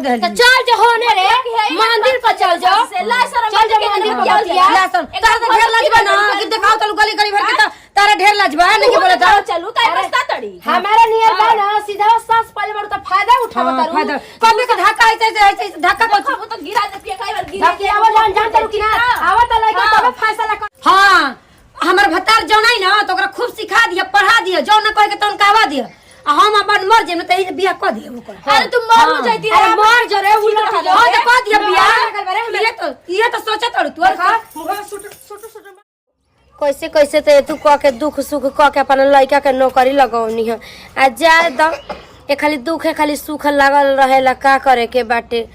तो चल जो होने रे मंदिर पर चल जाओ चल जो मंदिर पर तारा तो ढेर लाजबा ना कि दिखाओ तो गली गली भर के तारा ढेर लाजबा नहीं कि बोले चलू तारे रास्ता तड़ी हमारा नियर बा ना सीधा सांस पाले बड़ तो फायदा उठाव तारू फायदा कभी के धक्का ऐसे धक्का को तो गिरा दे पिया कई बार गिरा धक्के आवा जान तारू कि ना आवा त लइका तब फैसला कर हां हमर भतार जौनाई ना तो ओकरा खूब सिखा दिया पढ़ा दिया जौ ना कह के तन कहवा दिया हम अपन मर जेम त ई बियाह क दिए ओकर अरे तुम मर हो जाती अरे मर जरे उलट हां त क दिया बियाह ये तो सोचत अड़ तू मुंह सुट कैसे कैसे ते तू क के दुख सुख क के अपन लइका के नौकरी लगावनी है आ जाए द ए खाली दुख है खाली सुख लागल रहेला का करे के बाटे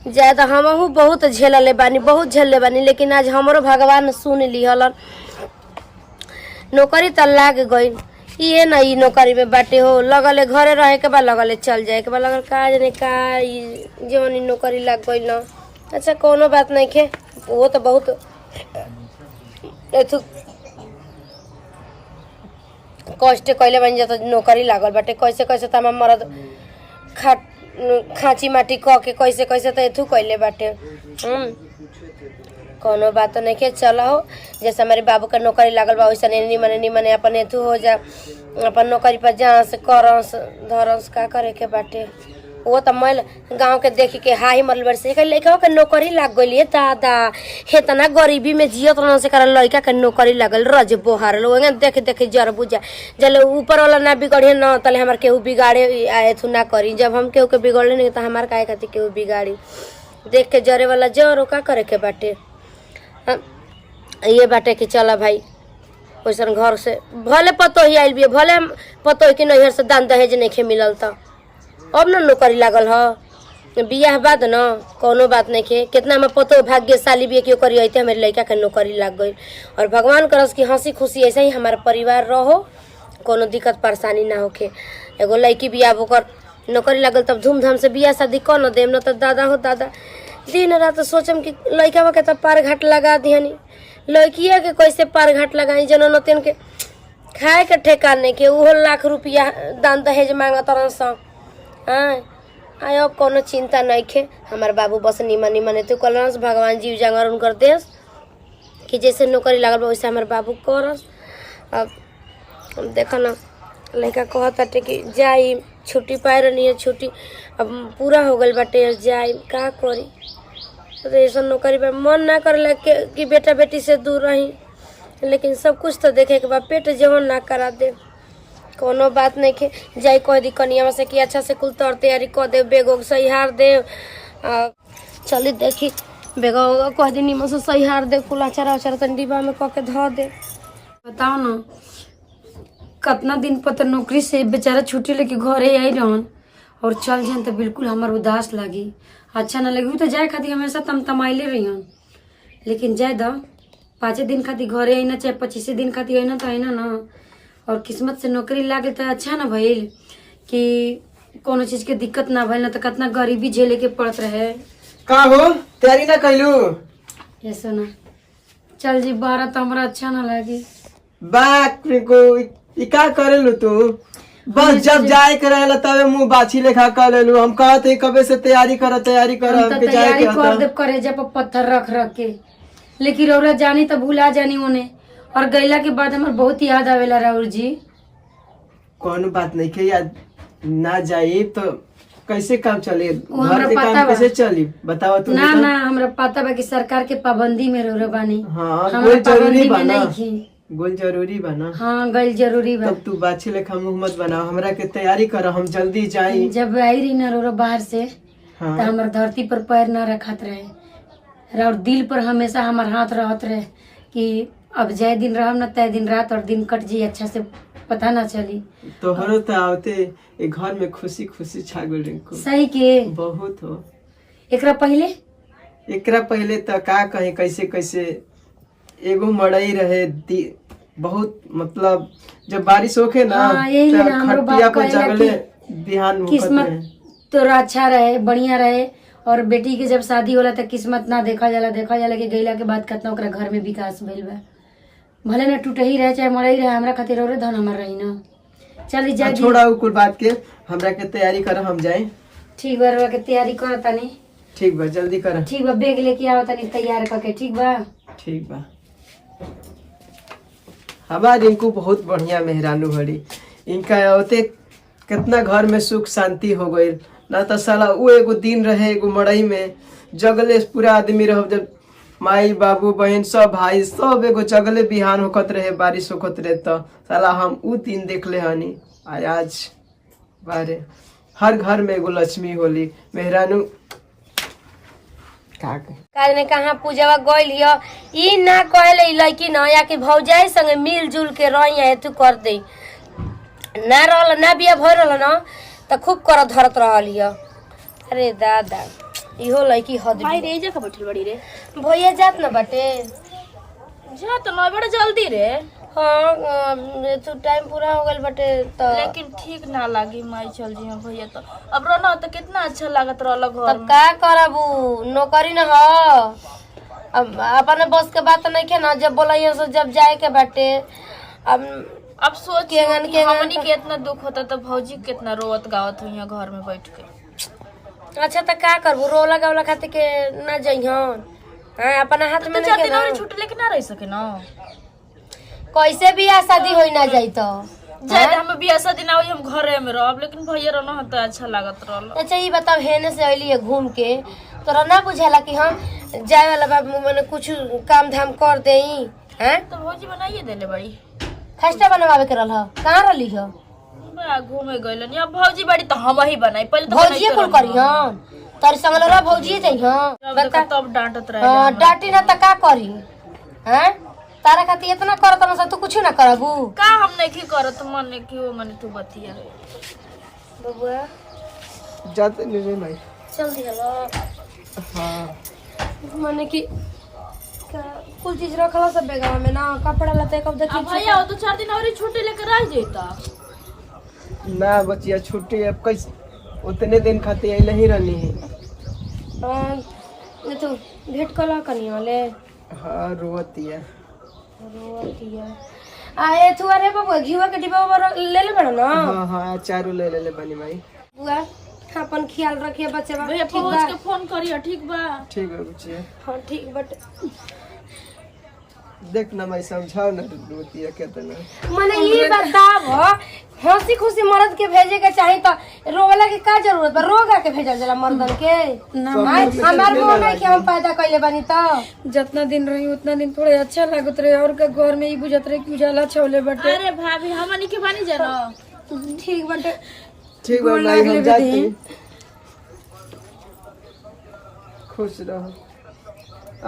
जाए द हमहू बहुत झेलले बानी बहुत झेलले बानी लेकिन आज हमरो भगवान सुन लिहलन नौकरी त लाग गई ये ना ई नौकरी में बाटे हो लगले घरे रहे के बाद लगले चल जाए के बाद लगल काज नहीं का जीवन नौकरी लग गई ना अच्छा कोनो बात नहीं खे वो तो बहुत एथु कष्ट कैले बन जाता नौकरी लागल बाटे कैसे कैसे त हम मरद खाची माटी क के कैसे कैसे त एथु कैले बाटे कोनो बात नहीं के चला हो जैसे हमारे बाबू का नौकरी लागल बा वैसे निमने अपन एथु हो जा अपन नौकरी पर जहाँ से करस धरस का करे के बाटे वो तो मैल गांव के देखी के हाई मरल बड़ से लड़का के नौकरी लाग गई दादा हेतना गरीबी में जियत रहन से कर लड़का के नौकरी लागल रज बोहार लोग देख देख जर बुझा जल ऊपर वाला ना बिगड़े ना तले हमार केहू बिगाड़े एथु ना करी जब हम केहू के बिगड़ले नहीं तो हमार काहे खातिर केहू बिगाड़ी देख के जरे वाला जर का करे के बाटे ये बाटे कि चला भाई वैसन घर से भले पतो ही आइल भी भले पतो कि नैहर से दान दहेज नहीं खे मिलल त अब न नौकरी लागल ह बियाह बाद न कोनो बात नहीं खे कितना में पतो भाग्यशाली भी क्यों करी अते हमारे लड़का के नौकरी लाग गई और भगवान करस कि हंसी खुशी ऐसे ही हमारा परिवार रहो कोनो दिक्कत परेशानी ना होखे एगो लड़की बियाह होकर नौकरी लागल तब धूमधाम से बियाह शादी कर न देम न त दादा हो दादा दिन रात सोचम कि लड़का के तब पार घाट लगा दिहनी लड़किया के कैसे पार घाट लगाई जनन तेन के खाए के ठेका नहीं के उहो लाख रुपया दान दहेज मांगत रह आय अब कोनो चिंता नहीं खे हमार बाबू बस निमन निमन तू कलरस भगवान जीव जांगर उनकर देश कि जैसे नौकरी लागल वैसे हमार बाबू करस अब देखा ना लड़का कहता कि जाई छुट्टी पाए रहनी है छुट्टी अब पूरा हो गल बाटे जाई का करी तो ऐसा नौकरी पर मन ना करे कि बेटा बेटी से दूर रही लेकिन सब कुछ तो देखे के बाद पेट जवन ना करा दे कोनो बात नहीं के जाई कह दी कनिया से कि अच्छा से कुल तौर तैयारी कर दे बेगो सही हार दे चली देखी बेगो कह दी नीमन से सही हार दे कुल अचारा उचारा तन डिब्बा में कह के धो दे बताओ ना कितना दिन पर नौकरी से बेचारा छुट्टी लेके घरे आई रहन और चल जान तो बिल्कुल हमार उदास लगी अच्छा ना लगी तो जाए खातिर हमेशा तमतमाइले रही लेकिन जाए द 5 दिन खातिर घरे आई ना चाहे 25 दिन खातिर आई ना तो आई ना और किस्मत से नौकरी लागे तो अच्छा ना भइल कि कोनो चीज के दिक्कत ना भइल ना तो कितना गरीबी झेले के पड़त रहे का हो तैयारी ना कैलू ऐसा ना चल जी बारा तो हमरा अच्छा ना लगी बात को ई का करेलू तू बस जब जाए के रहेला तबे मुंह बाछी लेखा कर लेलू हम कहते कबे से तैयारी कर हमके जाए के कर दे करे जब पत्थर रख रख के लेकिन रौरा जानी तो भूला जानी उन्हें और गैला के बाद हमार बहुत याद आवेला राउर जी कौन बात नहीं के याद ना जाई तो कैसे काम चले हमरा घर के पता काम बा। कैसे चली बताओ तू ना ना हमरा पता बा कि सरकार के पाबंदी में रौरा बानी हाँ हमरा गोल जरूरी पाबंदी में बना नहीं थी गोल जरूरी बना हाँ गल जरूरी बा तब तू बाछी लेखा मुंह मत बनाओ हमरा के तैयारी कर हम जल्दी जाई जब आई रही ना रौरा बाहर से हाँ तो हमार धरती पर पैर ना रखत रहे और दिल पर हमेशा हमार हाथ रहत रहे कि अब जय दिन रहम ना तय दिन रात और दिन कट जी अच्छा से पता ना चली तोहरो तो आवते ए घर में खुशी खुशी छा गइल रिंकू सही के बहुत हो एकरा पहले तो का कहे कैसे कैसे एगो मड़ई रहे बहुत मतलब जब बारिश होखे ना हाँ, यही तो ना हमरो खटिया बाप पर कहेला जगले कि बिहान मुकत किस्मत रहे तोरा अच्छा रहे बढ़िया रहे और बेटी के जब शादी होला तो किस्मत ना देखा जाला कि गईला के बाद कितना ओकरा घर में विकास भइल बा भले ना टूटे ही रहे चाहे मरई रहे हमरा खातिर और धन हमर रही ना चली जाए छोड़ा उ कुल बात के हमरा के तैयारी कर हम जाए ठीक बा रउआ के तैयारी कर तनी। ठीक बा जल्दी कर। ठीक बा बैग लेके आओ तनी तैयार करके। ठीक बा ठीक बा। हमार इनको बहुत बढ़िया मेहरानू हड़ी। इनका होते कितना घर में सुख शांति हो गई ना। तो साला वो एगो दिन रहे एगो मड़ई में जगले पूरा आदमी रहो, जब माई बाबू बहन सब भाई सब एगो जगले बिहान होकत रहे, बारिश होकत रहे। तो साला हम उ दिन देख ले हनी। आज बारे हर घर में एगो लक्ष्मी होली मेहरानू काज ने कहाँ पूजावा गइल हियो ई ना कहले ई लड़की ना या कि भौजाई संगे मिलजुल के रही है तू कर दे ना रहल ना बिया भर रहल ना त खूब कर धरत रहल हियो। अरे दादा इहो लड़की हद भाई रे जा के बैठल बड़ी रे। भैया जात न बाटे जा तो ना बड़ा जल्दी रे। हाँ तू टाइम पूरा हो गइल बाटे त लेकिन ठीक ना लागी माई चल जी भैया तो अब रहना तो कितना अच्छा लागत रहल घर तब में। का करबू नौकरी न हो अब अपने बस के बात नहीं के ना जब बोला से जब जाए के बाटे अब सोच केंगन हमनी के इतना दुख होता तो भौजी कितना रोवत गावत हुई घर में बैठ के। अच्छा तो का करबू रोला गावला खातिर के ना जइहन हां अपना हाथ में तो नहीं के दिन ना और छुट्टी लेके ना रह सके ना। कैसे भी आ शादी होई ना जाई तो जाए हम बियाह शादी ना होई हम घरे में रहब लेकिन भैया रहना तो अच्छा लागत रहल। अच्छा ये बताओ हेने से अइली घूम के तोरा ना बुझाला कि हम जाए वाला बाबू मैंने कुछ काम धाम कर देई हैं तो भौजी बनाइए देले बड़ी खस्ता बनवावे के रहल कहां रहली हो बा घूमे गइलन अब भौजी बड़ी तो हम ही बनाई पहले तो भौजिए कुल करी हम तार संग लरा भौजिए जाई हम बता तब डांटत रहे। हां डांटी ना त का करी हैं तारा खातिर इतना करत ना तू कुछ ना करबू का हम नहीं करत मन ने की वो मन तू बतिया बबुआ जाते नहीं रे माई। चल दिहलो हाँ माने कि कुछ चीज रखला सब बेगा में ना कपड़ा लते कब देखी अब भैया वो तो 4 दिन और ही छुट्टी लेकर रह जाता ना बचिया छुट्टी अब कैसे उतने दिन खातिर अइले ही रहनी है। ये तो भेंट कला कनी वाले हाँ रोवतिया रोतिया आए तू अरे बाबू घीवा के डिब्बा ले ले बड़ा ना हाँ हाँ चारू ले ले बनी माई। बुआ अपन ख्याल रखिए बच्चे बा भैया ठीक पहुंच बा के फोन करियो ठीक बा। ठीक है बचिया हां ठीक बट देख ना मैं समझाओ ना रोवतिया कितना माने ये बताव हंसी खुशी मर्द के भेजे के चाही तो रोवला के का जरूरत बा रोगा के भेजल जाला मर्दन के ना हमार वो नहीं कि हम पैदा कइले बानी तो जितना दिन रही उतना दिन थोड़े अच्छा लागत रहे और का घर में ही बुझत रहे कि उजाला छोले बटे। अरे भाभी हमनी के बानी जानो ठीक बटे ठीक है माई हम जाती खुश रहो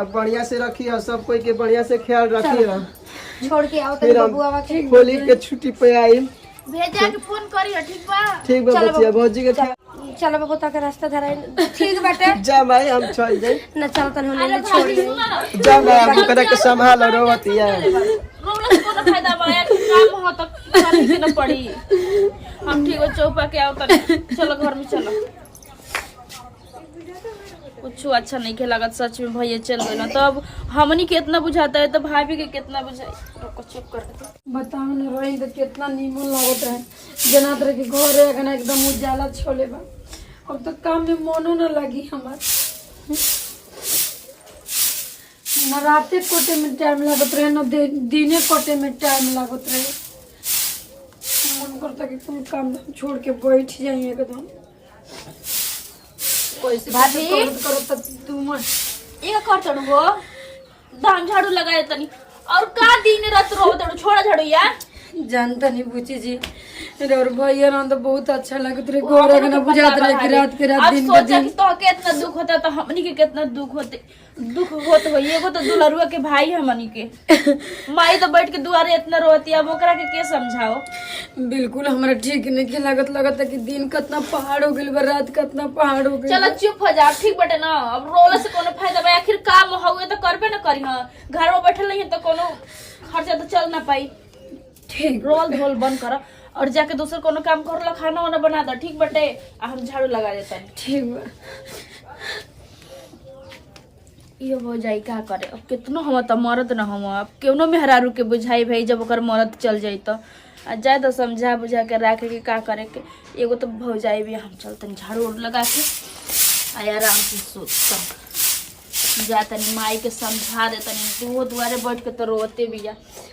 अब बढ़िया से रखी है सब कोई के बढ़िया से ख्याल रखी है। छोड़ के आओ फिर तो हम बबुआ के होली के छुट्टी पे आई। भेजा के फोन करियो ठीक बा। ठीक बा बचिया भौजी के चलो बाबू तक रास्ता धराई ठीक बाटे जा भाई हम चल जाए न चलतन होले ले छोड़ दे जा भाई हम करे के संभाल रोवतिया रोला से कोनो फायदा बा या काम हो तो करनी के न पड़ी। हम ठीक हो चौपा के आओ तनी चलो घर में चलो। कुछ अच्छा नहीं के लागत सच में भैया चल गए ना तो अब हमनी के इतना बुझाता है तो भाभी के कितना बुझाई रुको चुप कर दे। बताओ ना रही तो कितना नीमन लागत रहे जना तरह के घर है अगना एकदम उजाला छोले बा। अब तो काम में मनो न लगी हमार न राते कोटे में टाइम लागत रहे न दिने कोटे में टाइम लागत रहे। मन करता कि तुम काम धाम छोड़ के बैठ जाइए एकदम भाभी करो तो तुम ये कर चढ़ू हो धान झाड़ू लगाए तनी और का दिन रात रो तड़ू छोड़ा झाड़ू यार जानता नहीं पूछी जी और भैया ना तो बहुत अच्छा लगत रहे घर अगना बुझात रहे कि रात के रात दिन के सोचा दिन कि तो के इतना दुख होता तो हमनी के कितना दुख होत हो एगो तो दुलरुआ के भाई हमनी के माई तो बैठ के दुआरे इतना रोती अब ओकरा के समझाओ। बिल्कुल हमारा ठीक नहीं लागत लगता कि दिन कितना पहाड़ हो गइल बा रात कितना पहाड़ हो गइल। चलो चुप हो जा ठीक बटे ना अब रोला से कोनो फायदा बा आखिर काम होवे तो करबे ना करी। हां घर में बैठल नहीं तो कोनो खर्चा तो चल ना पाई। ठीक रोल धोल बंद कर और जाके दूसर कोनो काम कर लो खाना वाना बना दो ठीक बटे हम झाड़ू लगा देता ठीक बा ये हो जाई का करे अब कितनो हम त मरद ना हम अब केनो मेहरारू के बुझाई भाई जब ओकर मरद चल जाई तो आ जाए तो समझा बुझा के रखे के का करे के। एगो तो भौजाई भी हम चल तनी झाड़ू उड़ लगा के आ आराम से सोचता जा तनी माई के समझा दे तनी। वो दुआरे बैठ के तो रोते भी या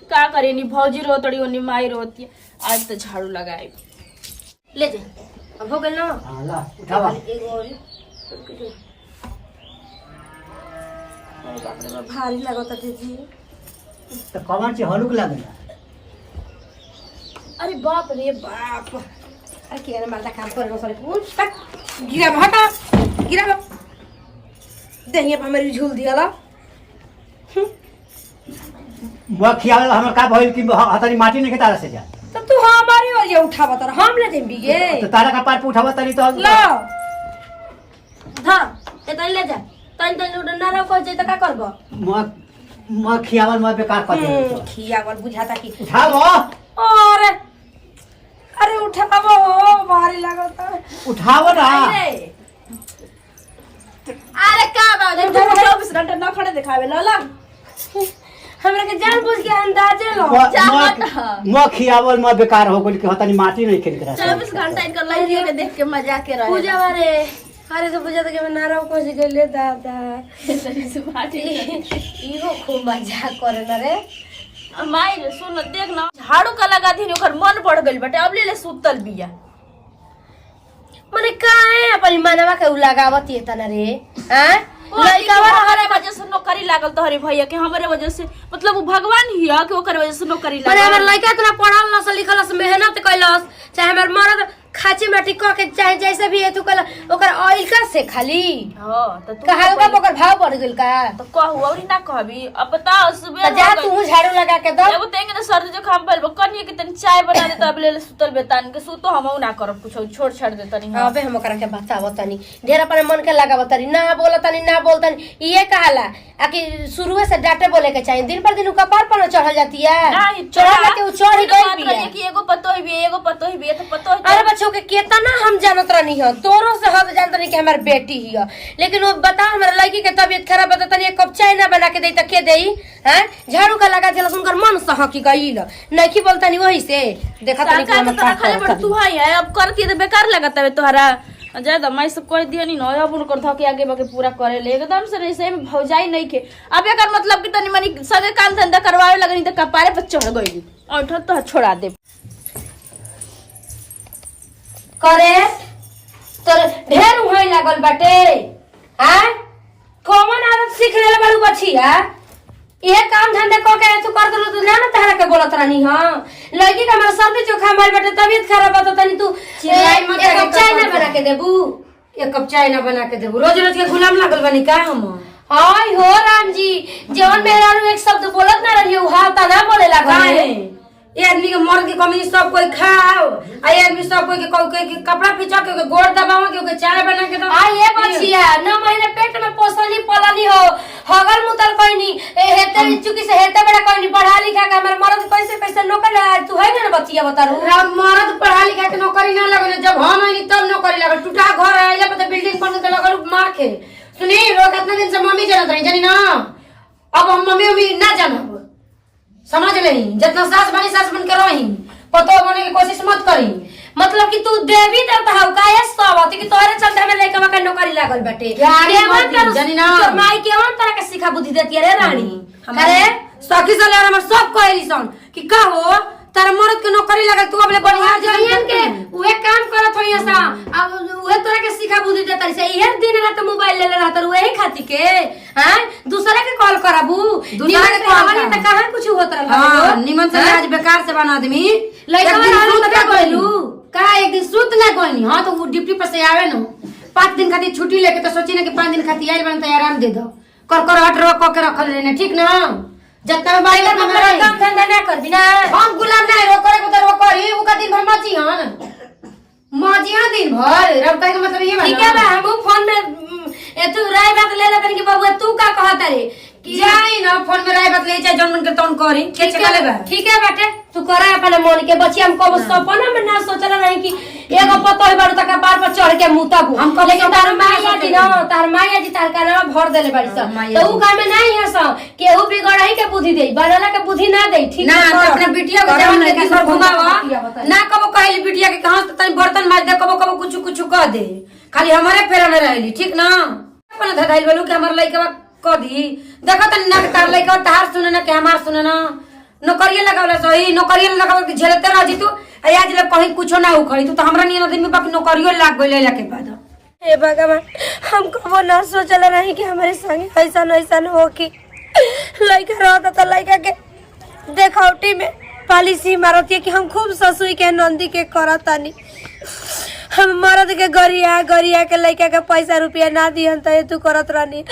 का करे नी भौजी रोतड़ी ओनी माई रोती। आज तो झाड़ू लगाए ले जा अब हो गइल ना। हाँ ला उठावा। एगो और बाप रे बाप भारी लागत दीदी। तो कौन सी हलुक लगेला। अरे बाप रे बाप अरे के मालदा काम करे सरे पूछ तक गिरा हटा गिरा देहिया पर मेरी झूल दियाला। मुआ खियावला हमर का भइल कि हतरी माटी नहीं के तारा से जा। तब तू हमारी और ये उठावा तर हम ले देम बिगे तो तारा का पार पे उठावा तनी तो ला धर ए तन ले जा तन उड़ ना रहो कह जे त का करबो। मुआ खियावल मुआ बेकार कर दे। खियावल बुझाता कि उठावो और अरे उठावो भारी लागत उठावो ना। अरे का बात 24 घंटा ना खड़े दिखावे ला हमरा के जानबूझ के अंदाजे लो मुआ खियावल मुआ बेकार हो गइल कि हतनी माटी नहीं खेल करा। 24 घंटा इनका लड़कियों के देख के मजाक के रहे पूजा वाले अरे तो पूजा के मैं नाराव को से गले दादा इहो खूब मजाक करे ना रे। माई रे सुन देख ना झाड़ू का लगा दी ओकर मन बढ़ गइल बटे अब ले सुतल बिया। मने काहे अपन मनवा के लगावत ये तना रे हैं लइका हमारे वजह से नौकरी लागल तो हरी भैया के हमारे वजह से मतलब वो भगवान ही है कि ओकर वजह से नौकरी मने लागल। हमर लइका इतना पढ़ल लस लिखल लस मेहनत कैलस चाहे हमर मर्द खाची माटी क के चाहे जैसे भी एतु कल ओकर ऑयल का से खाली हां तो तू कहा का ओकर भाव बढ़ गेल का तो कहू और ना कहबी अब बता सुबह त जा तू झाड़ू लगा के दो। एगो तेंगे ना सर्दी जो खाम पड़बो कनिए के तनी चाय बना दे तब ले सुतल बेतान के सुतो हमहु ना करब कुछ छोड़ छाड़ दे तनी। अबे हम ओकरा के बतावत तनी ढेर अपन मन के लगावत तनी ना बोलत तनी ना बोलतनी ये कहाला आकि शुरू से डांटे बोले के चाहिए दिन पर दिन कपार पर चढ़ जाती है चढ़ा के उ चढ़ गई भी है कि एगो पतो ही भी तो पतो ही। अरे बच्चों के केतना हम जानत रहनी हो तोरो से हद जानत नहीं कि हमार बेटी ही है लेकिन वो बता हमारे लड़की के तबीयत खराब बता तनी एक कप चाय ना बना के दे त के देई हैं झाड़ू का लगा दिला सुनकर मन सह की गईल नहीं की बोलतनी वही से देखा तनी का तो तोरा खाली बड़ तू है अब करती तो बेकार लगता है तोहरा ज्यादा मैं सब कर दिया नहीं न अब उनकर धके आगे बाके पूरा करे ले एकदम से नहीं से भौजाई नहीं के अब एकर मतलब कि तनी मनी सगे काम धंधा करवावे लगनी त कपारे पर चढ़ गई और तो छोड़ा दे करे तो ढेर उहाई लागल बाटे हैं कौन आदत सीख ले बड़ू बछिया ये काम धंधा क के तू कर दलो तू ना तहरा के बोलत रहनी हां लड़की का हमरा सर्दी चोखा मार बेटे तबीयत खराब बता तनी तू एक कप चाय ना बना के देबू एक कप चाय ना बना के देबू रोज रोज के गुलाम लागल बनी का हम हाय हो राम जी जवन मेहरारू एक शब्द बोलत ना रहियो हां ता ना बोले लागल ये आदमी के मर्द के कमी सब कोई खाओ आ ये आदमी सब कोई के कपड़ा पिचा के गोड़ दबाव के चाय बना के दो आ ये बचिया 9 महीने पेट में पोसली पलली हो हगल मुतल कोइनी हेते चुकी से हेते बड़ा कोइनी पढ़ा लिखा के हमर मर्द कैसे कैसे नौकरी तू है ना बचिया बतारू मर्द पढ़ा लिखा के नौकरी ना लगले जब हम आइनी तब नौकरी लगल टूटा घर आइला पे बिल्डिंग पर के लगल मार के सुनी रो कितना दिन से मम्मी जानत रही जानी ना अब हम मम्मी ना जानब समझ नहीं जितना सास बन के रही पतो बने की कोशिश मत करी मतलब कि तू देवी देवता हौ काहे सब कि तोरे चलते हमें लेके का नौकरी लागल बाटे जानी ना तोर माई केवन तरह के सिखा बुद्धि देती रे रानी अरे सखी से हमर सब कहली सन कि का हो तार मर्द के नौकरी लागल तू अपने बढ़िया जइयन के उहे काम करत होई ऐसा अब उहे तोरा के सिखा बुद्धि देता से इहे दिन रात मोबाइल ले रहत उहे खाती के हैं दूसरे के कॉल करबू दुनिया के कॉल त कहां कुछ होत रहल हां निमन से आज बेकार से बना आदमी लइका रहल त का कहलू का एक दिन सुत ना कहनी हां तो वो ड्यूटी पर से आवे न 5 दिन खातिर छुट्टी लेके तो सोची ना कि 5 दिन खातिर आइल बन त आराम दे दो कर हट रो क के रखल रहने ठीक ना जत्ता में बाई में काम धंधा ना कर बिना हम गुलाम ना रो करे को रो करी उ का दिन भर मची हन मजिया दिन भर रब का मतलब ये ठीक है बा हम फोन में ए तू राय बात ले ले तनी कि बाबू तू का कहत रे जाई ना फोन में रहे बतले चाहे जौन मन के तौन करी के चले बा ठीक है बाटे तू करा अपने मन के बच्ची हम कब सपना में ना सोचला नहीं कि एगो पतो है बारू तक पार पर चढ़ के मुताबू हम कब लेकिन तार माया जी ना तार माया जी तार का नाम भर देले बाड़ी सब तो ऊ काम में नहीं है सब केहू बिगड़ ही के बुद्धि दे बनला के बुद्धि ना दे ठीक ना है तो अपने बिटिया को जवन के दिन भर घुमावा ना कबो कहली बिटिया के कहां से तनी बर्तन माज दे कबो कबो कुछ कह दे खाली हमारे फेरा में रहली ठीक ना अपन धधाइल बोलू कि हमर लइका क दी देखो त ना तार लइका तार सुने ना के हमार सुने ना नौकरिया लगावला सही नौकरिया लगाव के झेलते रह जी तू आज ले कहीं कुछो ना उखड़ी तू तो हमरा नियन दिन में बाकी नौकरियो लाग गइले के बाद हे भगवान हम कबो ना सोचला नहीं कि हमारे संग ऐसा हो कि लइका रहता तो लइका के देखौटी में पॉलिसी मारती कि हम खूब ससुई के नंदी के करतानी हम मरद के गरिया के लइका के पैसा रुपया ना दिहन त तू करत रहनी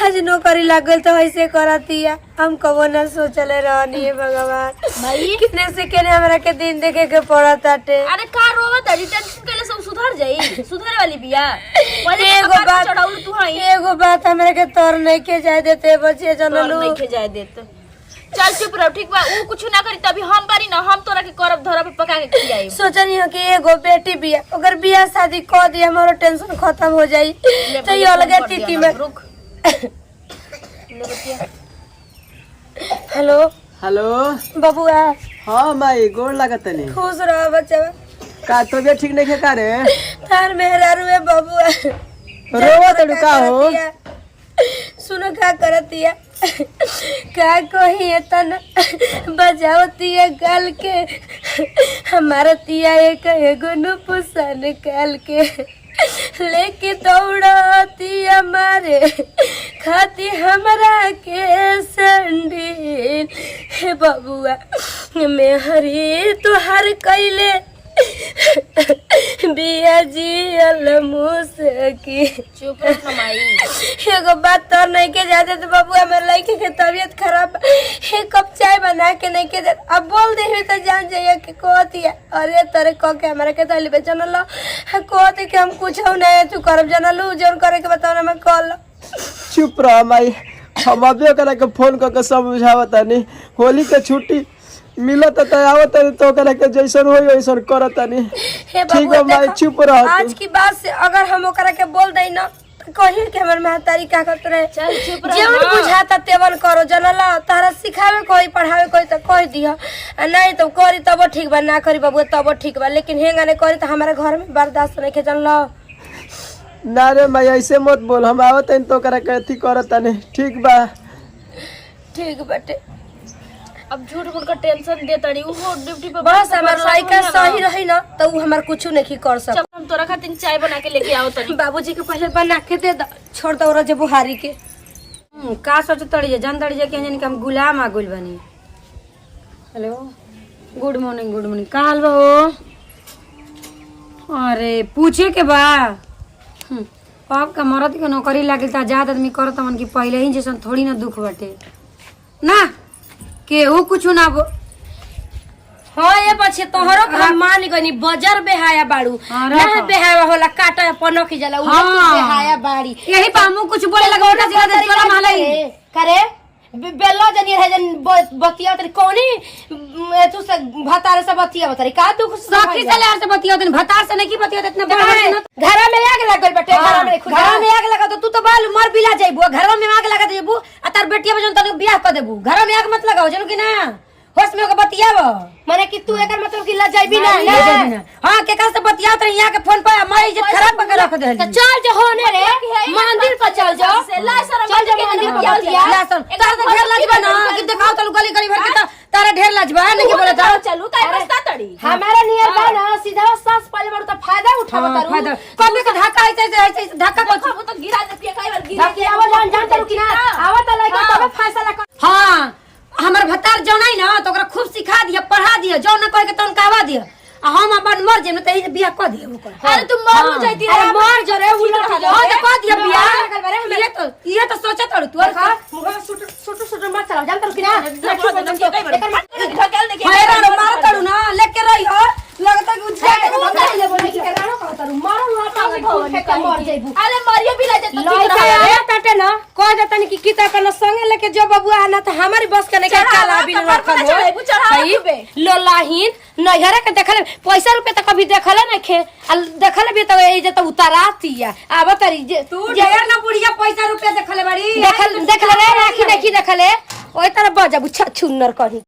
आज नौकरी लाग गइल तो ऐसे करतिया हम कबो ना सोचले रहनी है भगवान भाई कितने से केने हमरा के दिन देखे के पड़त आटे अरे का रोवत है टेंशन के लिए सब सुधर जाई सुधरे वाली बिया पहले एगो बात चढ़ाउल तू हई एगो बात हमरा के तोर नहीं के जाय देते बच्चे जनलू नहीं खे जाए देत चल चुप रहो ठीक बा ऊ कुछ ना करी तभी हम बारी ना हम तोरा के करब धरा पे पका के खियाई सोचनी है कि एगो बेटी बिया अगर बिया शादी कर दी हमारो टेंशन खत्म हो जाई तो ये अलगे तिथि में रुक हेलो हेलो बबुआ हाँ माई गोड़ लागत नहीं खुश रहो बच्चा का तबियत ठीक नहीं है का रे तार मेहरारू है बबुआ रोवा तड़ू का हो सुनो क्या करतिया का कही तन बजावतिया गाल के हमारा तिया एक एगो नुपुसा निकाल के लेके दौड़ती हमारे खाती हमरा के संडील हे बबुआ मैं हरी तुहार कैले बिया जी अलमुसकी चुप रह कमाई एगो बात तो नहीं के जाते तो बबुआ मेरे लड़के के तबीयत खराब एक कप चाय बना के नहीं के जाते अब बोल दे तो जान जाइए कि कहती है अरे तोरे कह के हमारे के तली पे जनल कहते कि हम कुछ नहीं तू करब जनलू जोन करे के बताओ ना मैं कॉल चुप रह माई हम अबे करा के फोन करके समझावत नहीं होली के छुट्टी मिलत त आवत तो करा के जैसन होई वैसन करत नहीं हे ठीक है माई चुप रह आज की बात से अगर हम ओकरा के बोल दई ना तो कहिए कि हमर महतारी का करत रहे चल चुप रह जेवन बुझाता तेवन करो जनला तारा सिखावे कोई पढ़ावे कोई तो कह दिया नहीं तो करी तब ठीक बा ना करी बाबू तब ठीक बा लेकिन हेंगा नहीं करी तो हमारे घर में बर्दाश्त नहीं के जनला ना रे माई ऐसे मत बोल हम आवत तो करा के अथी करत नहीं ठीक बा ठीक बाटे अब झूठ मूठ का टेंशन दे तड़ी ऊ ड्यूटी पे बस हमार लड़का सही रही ना तो उ हमार कुछ नहीं कर सक चल हम तोरा खातिर चाय बना के लेके आओ तनी बाबूजी के पहले बना के दे छोड़ दो रजे बुहारी के का सोच तड़ी जे जान तड़ी जे के जन के हम गुलाम आ गइल बानी हेलो गुड मॉर्निंग का हाल बा हो अरे पूछे के बा पाप का मरद के नौकरी लागिल त आजाद आदमी करत मन की पहले ही जैसन थोड़ी ना दुख बाटे ना केहू कुछ ना हाँ ये बच्चे तोहरो के हम मान गनी बजर बेहाया बाड़ू हाँ, ना रखो। बेहाया होला काटा पनो की जला उ हाँ। बेहाया बाड़ी यही पा हमू कुछ बोले लगा ओटा जिला दे तोरा मालई करे बेल्ला जनी है जन बतिया तरी कोनी तू से भतारे से बतिया बतरी का दुख सखी से लेर से बतिया दिन भतार से नहीं की बतिया इतना बड़ा ना घर में आग लगल बटे घर में खुद घर में आग लगा तो तू तो बाल मर बिला जाइबू घर में आग लगा देबू आ तार बेटिया बजन तने बियाह कर देबू घर में आग मत लगाओ जनु कि ना होश में ओके बतियाव माने कि तू एकर मतलब कि ला जाइबी ना हां के का से बतिया त यहां के फोन पर हमारी इज्जत खराब कर रख दे तो चल जो होने रे मंदिर पर चल जाओ चल जा मंदिर पर बतिया ला सुन तारा तो ढेर लाजबा ना कि देखाओ तलू गली गली भर के तारा ढेर लाजबा नहीं बोले था चलू काय बस्ता तड़ी हमारा नियर बा ना सीधा सास पहले बड़ तो फायदा उठाव तारू फायदा कभी के धक्का ऐसे धक्का को वो तो गिरा दे पिया काय बार गिरा बाकी आवा जान जान तारू कि ना आवा त लइका तबे फैसला कर हां हमर भतार जौनाई ना तो ओकरा खूब सिखा दिया पढ़ा दिया जौन न कहे के तन कहवा दिया आ हम अपन मर जेम त ई बियाह क दिया ओकर अरे तुम मर हो जाती अरे मर जो रे उल्टा खा हां तो क दिया बियाह ये तो सोचा तड़ तू देखा मुंह सुट मत चला जान तारू कि ना ढकेल देखिए हैरान मार तड़ू ना लेके रही हो लगता कि उठा के ले बोले कि करानो का तारू मारो हुआ भवन का मर जाइबू अरे मरियो भी ला जत लइका आया ताटे ना कह देतनी कि किता अपन संगे लेके जो बबुआ आना त हमारी बस के नहीं काला बिल रखल हो लोलाहीन नैहरा के देखले पैसा रुपए त कभी देखले नहीं खे देखले भी त ए जे त उतारातिया आब तरी जे तू ढेर ना बुढ़िया पैसा रुपया देखले बाड़ी देखले रे राखी देखी देखले ओई तरह बजबू छुन्नर कही